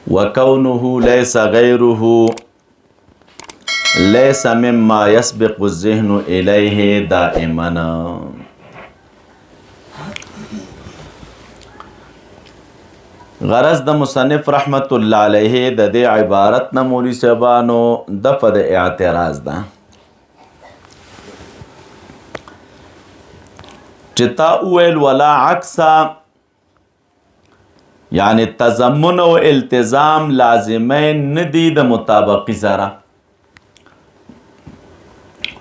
وكونه ليس غيره ليس مما يسبق الذهن إليه دائما. غرض د مصنف رحمت الله علیه د دې عبارت نه مولوی صاحبانو دفع د اعتراض ده چې تا وویل ولا عکسا یعنی تضمن او التزام لازمین ندي د مطابقي سره.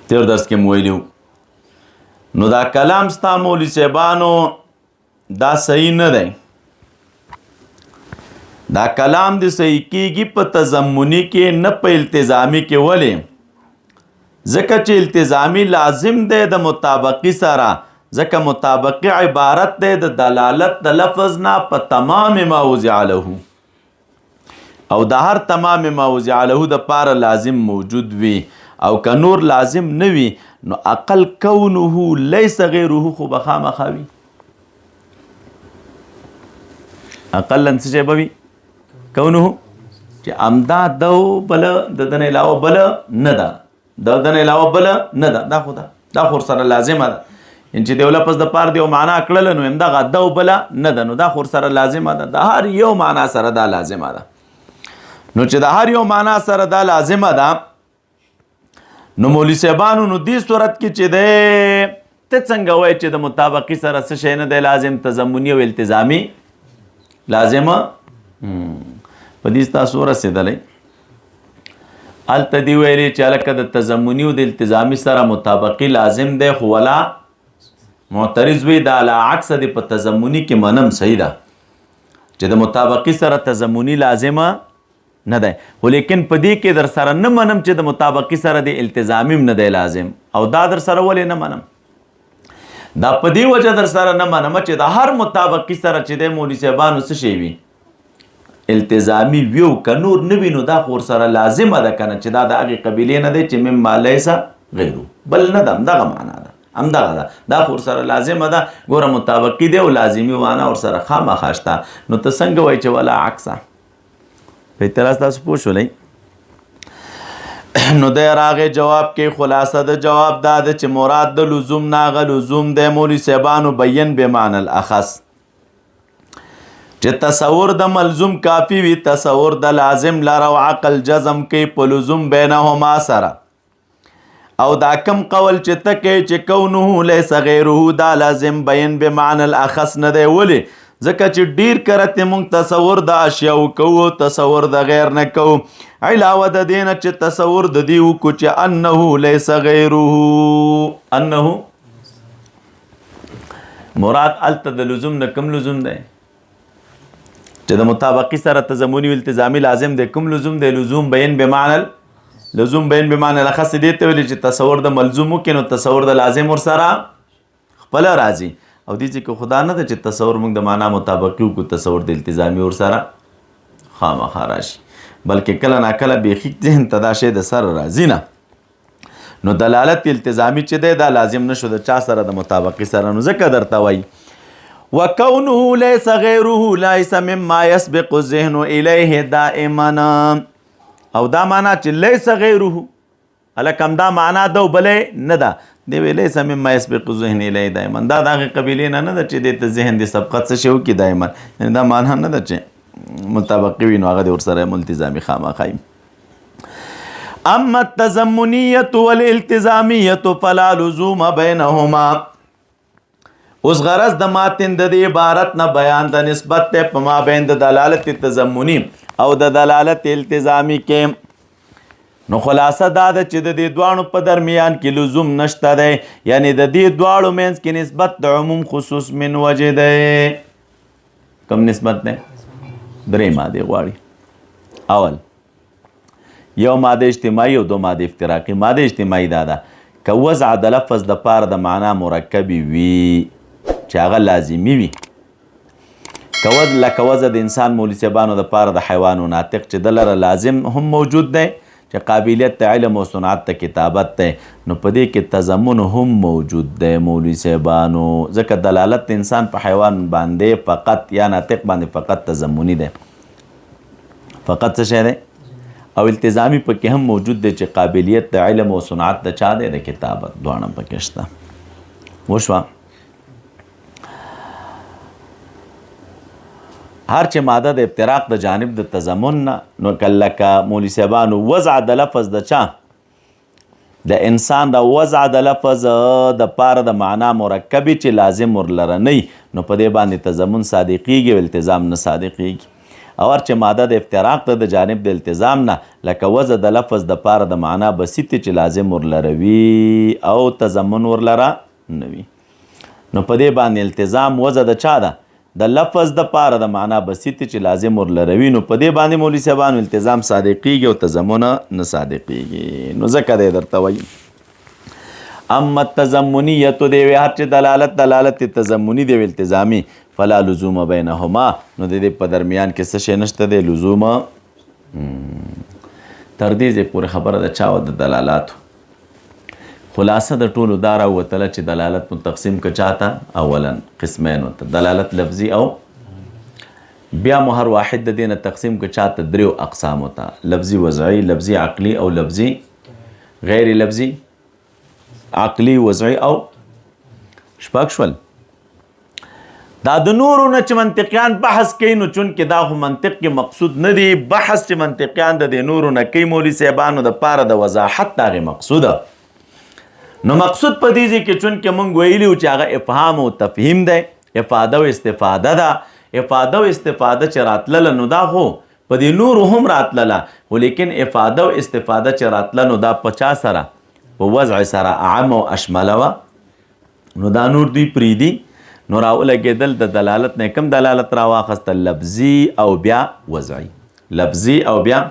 تیر درس کې مو ویلو نو دا کلام ستا مولوی صاحبانو دا صحیح نه دی. دا کلام دی صحیح کیږي په تضمنی کې نه په التزامی کې. ولې؟ ځکه چې التزامی لازم دی د مطابقي سره، ځکه مطابقي عبارت دی د دلالت د لفظ نه په تمام ما وضع له، او د هر تمام ما وضع له د پاره لازم موجود وي، او که نور لازم نه وي نو اقل کونه لیس غیره خو به خامخا وي. اقلا څه شی به وي؟ کونه چې امدا دو بل د دن علاوه بل نه ده، د دن علاوه بل نه ده. دا خو دا خو سره لازمه ده چې دیو لفظ د پاره دیو معنا کړل نو همدغه دو بل نه ده، نو دا خو سره لازمه ده. د هر یو معنا سره دا لازمه ده. نو چې د هر یو معنا سره دا لازمه ده نو مولوی صاحبانو نو دې صورت کې چې ده ته څنګه وایي چې د مطابقي سره څه شی نه دی لازم، تضمني او التزامي لازمه. په دې تاسو ورسېدلی هلته دې ویلې چې هلکه د تضمني او د التزامي سره مطابقي لازم دی، خو ولا معترض وي دا لا عکس دی په تضمني کې منم صحیح ده چې د مطابقي سره تضمني لازمه نه دی، ولیکن په دې کې در سره نه منم چې د مطابقي سره د التزامي نه دی لازم. او دا در سره ولې نه منم؟ دا په دې وجه در سره نه منم چې د هر مطابقي سره چې د مولوي صاحبانو څه شی وي التزامی ویو که نور نوی نو دا خور سره لازمه ده کنه چې دا د هغې قبیلې نه دی چې مما لیس غیرو بل نه ده، همدغه معنا ده، همدغه ده، دا خور سره لازمه ده. ګوره مطابقي دی او لازمي معنا ورسره خامخا شته. نو ته څنګه وایي چې ولا عکسه؟ په اعتراض تاسو پوه شولی؟ نو دی راغې جواب کې خلاصه د جواب دا ده چې مراد د لزوم نه هغه لزوم دی مولوي صاحبانو بیان بمعنی الاخص، چې تصور د ملزوم کافی وي، تصور د لازم لره او عقل جزم کوي په لزوم بینهما سره. او دا کم قول چې ته کوي چې کونه لیس غیره دا لازم بیان بمعنی الاخص نه دی. ولې؟ ځکه چې ډیر کرته مونږ تصور د اشیاء کوو، تصور د غیر نه کوو. علاوه د دې نه چې تصور د دې وکړو چې انه لیس غیره، انه مراد الته د لزوم نه کوم لزوم دی چې د مطابقي سره تضمني او التزامي لازم دی؟ کوم لزوم دی؟ لزوم بیان بمعنی لزوم بیان بمعنی الاخص دې ته ویل چې تصور د ملزوم وکړي نو تصور د لازم ورسره خپله راځي. او دې چې خدا نه ده چې تصور موږ د معنا مطابقي وکړو، تصور د التزامي ورسره خامخا راشي، بلکې کله ناکله بیخي ذهن ته دا شی د سره راځي نه. نو دلالت التزامي چې دی دا لازم نشو د چا سره؟ د مطابقي سره. نو ځکه درته وایي وکونه لیس غیره لیس مما یسبق الذهن الیه دائما. او دا معنا چې لیس غیره هلکه همدا معنا ده او بلې نه ده. دی وی لیس مما یسبق الذهن الیه دائما، دا د هغې قبیلې نه نه ده چې دې ته ذهن د سبقت څه شی وکړي دایما، یعنې دا معنا نه ده چې مطابقي وي نو هغه د ورسره ملتزامي خامخا وي. اما التضمنیة والالتزامیة فلا لزوم بینهما. اوس غرض د ماتن د دې عبارت نه بیان د نسبت ته په مابین د دلالت تضمنی او د دلالت التزامی کې. نو خلاصه دا ده چې د دې دواړو په درمیان کې لزوم نشته دی، یعنی د دې دواړو منځ کې نسبت د عموم خصوص من وجه دی. کم نسبت دی؟ درې ماده غواړي. اول یو ماده اجتماعي او دو ماده افتراقي. ماده اجتماعي دا ده که وضع د لفظ د پاره د معنا مرکبي وي چې هغه لازمي وي، لکه وضع د انسان مولوي صاحبانو د پاره د حیوان و ناطق چې د لره لازم هم موجود دی چې قابلیت ته علم او صنعت ته کتابت دی، نو په دې کې تضمن هم موجود دی مولوي صاحبانو، ځکه دلالت انسان په حیوان باندې فقط یا ناطق باندې فقط تضمني دی. فقط څه شی دی او التزامي پکې هم موجود دی چې قابلیت د علم او صنعت د چا دی د کتابت دواړه پکې شته وشوه هر چې ماده د افتراق د جانب د تضمن نه نو کلکه مولوي صاحبانو وضع د لفظ د چا د انسان د وضع د لفظ د پاره د معنا مرکبي چې لازم ورلره نه نو په دې باندې تضمن صادقیږي او التزام نه صادقیږي او هر چې ماده د افتراق د جانب د التزام نه لکه وضع د لفظ د پاره د معنا بسیط چې لازم ورلره وي او تضمن ورلره نه وي نو په دې باندې التزام وضع د چا ده د لفظ د پاره د معنا بسیط چې لازم ورلره وي نو په دې باندې مولوي صاحبانو التزام صادقیږي او تضمن نه صادقیږي نو ځکه دی درته وایي اما التضمنیت دی هر چې دلالت تضمنی دی التزامي فلا لزوم بینهما نو د دې په درمیان کې څه شی نشته دی لزوم تر دې پورې خبره د چا د دلالاتو خلاصه د ټولو دا راوتله چې دلالت تقسیم که چاته اولا قسمین ته دلالت لفظي او بیا مو هر واحد د دې نه تقسیم که چاته دریو اقسامو ته لفظي وضعي لفظي عقلي او لفظي غیر لفظي عقلي وضعي او شپږ شول دا د نورو نه چې منطقیان بحث کوي نو چونکې دا خو منطق کې مقصود نه دی بحث چې منطقیان د دې نورو نه کوي مولوي صاحبانو د پاره د وضاحت د هغې مقصوده نو مقصود په دې ځای کې چونکې موږ ویلي وو چې هغه افهام او تفهیم دی افاده او استفاده ده افاده او استفاده چې راتلله نو دا خو په دې نورو هم راتلله خو لیکن افاده او استفاده چې راتله نو دا په چا سره په وضع سره اعم او اشمله وه نو دا نور دوی پرېږدي نو راولګېدل د دلالت نه کوم دلالت راواخیسته لفظي او بیا وضعي لفظي او بیا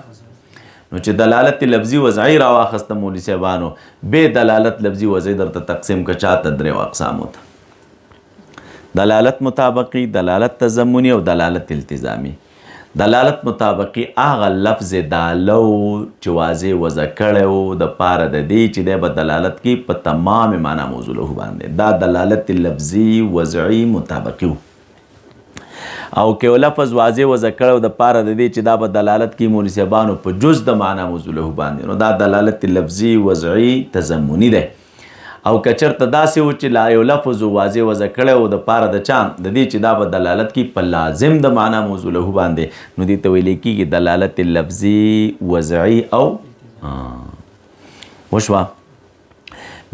نو چې دلالت لفظي وضعي راواخیسته مولوي صاحبانو بې دلالت لفظي وضعي درته تقسیم که چاته دریو اقسامو ته دلالت مطابقي دلالت تضمني او دلالت التزامي دلالت مطابقي هغه لفظ دالو چې واضح وضع کړی و د پاره د دې چې دی به دلالت کوي په تمام معنا موضوع له باندې دا دلالت لفظي وضعي مطابقي و او که لفظ واضح وضع کړی د پاره د دې چې دا به دلالت کوي مولوي صاحبانو په جز د معنا موضوع له باندې نو دا دلالت لفظي وضعي تضمني دی او که چېرته داسې و چې لا یو لفظ واضح وضع کړی و د پاره د چا د دې چې دا به دلالت کوي په لازم د معنا موضوع له باندې نو دې ته ویلی کېږي دلالت لفظي وضعي او وشوه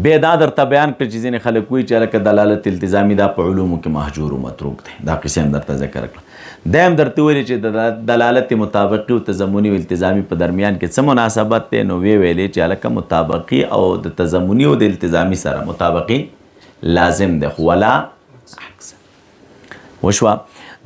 بیا دا درته بیان کړ چې ځینې خلک وایي چې هلکه دلالت التزامي دا په علومو کې محجور و متروک دی دا قصې هم درته ذکر کړه دا هم درته ویلي چې د دلالت مطابقي او تضمني او التزامي په درمیان کې څه مناسبت دی نو ویلې چې هلکه مطابقي او د تضمني او د التزامي سره مطابقي لازم دی خو ولا عکس وشوه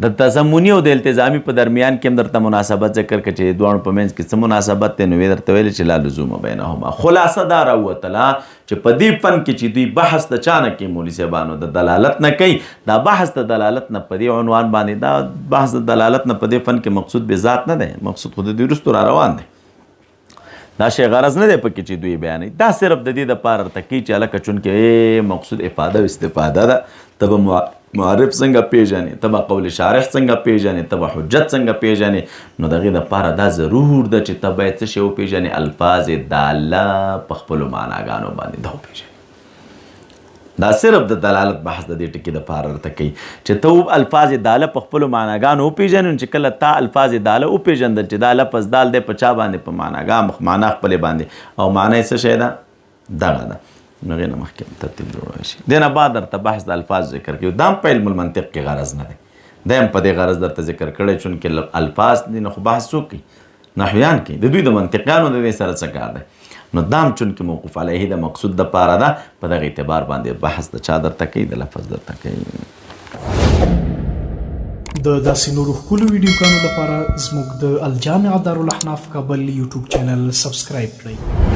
د تضمني او د التزامي په درمیان کې هم درته مناسبت ذکر کړه چې دواړو په منځ کې څه مناسبت دی نو وی درته ویلې چې لا لزوم بینهما خلاصه دا راوتله چې په دې فن کې چې دوی بحث د چا نه کوي مولوي صاحبانو د دلالت نه کوي دا بحث د دلالت نه په دې عنوان باندې دا بحث د دلالت نه په دې فن کې مقصود به ذات نه دی مقصود خو د دوی وروستو را روان دی دا شی غرض نه دی پکې چې دوی بیانوي دا صرف د دې دپاره ورته کوي چې هلکه چونکې مقصود افاده او استفاده ده ته به معرف څنګه پیژنې ته به قول شارح څنګه پیژنې ته به حجت څنګه پیژنې نو د هغې دپاره دا ضرور ده چې ته باید څه شی وپېژنې الفاظ داله په خپلو معناګانو باندې دا وپېژنې دا صرف د دلالت بحث د دې ټکي دپاره ورته کوي چې ته الفاظ داله په خپلو معناګانو وپېژنې چې کله تا الفاظ داله وپېژندل چې دا لفظ دال دی په چا باندې په معنا خپلې باندې او معنا یې څه شی ده دغه ده نو هغې نه مخکې ترتیب جوړولی شي دې نه بعد درته بحث د الفاظ ذکر کوي دا هم په علم المنطق کې غرض نه دی دا هم په دې غرض درته ذکر کړی چونکې الفاظ دي نو خو بحث څوک کوي نحویان کوي د دوی د منطقیانو د دې سره څه کار دی نو دا هم چونکې موقوف علیه د مقصود دپاره ده په دغه اعتبار باندې بحث د چا درته کوي د لفظ درته کوي د داسې نورو ښکلو ویډیوګانو لپاره زموږ د الجامع دارالاحناف کابل یوټیوب چینل سبسکرایب کړئ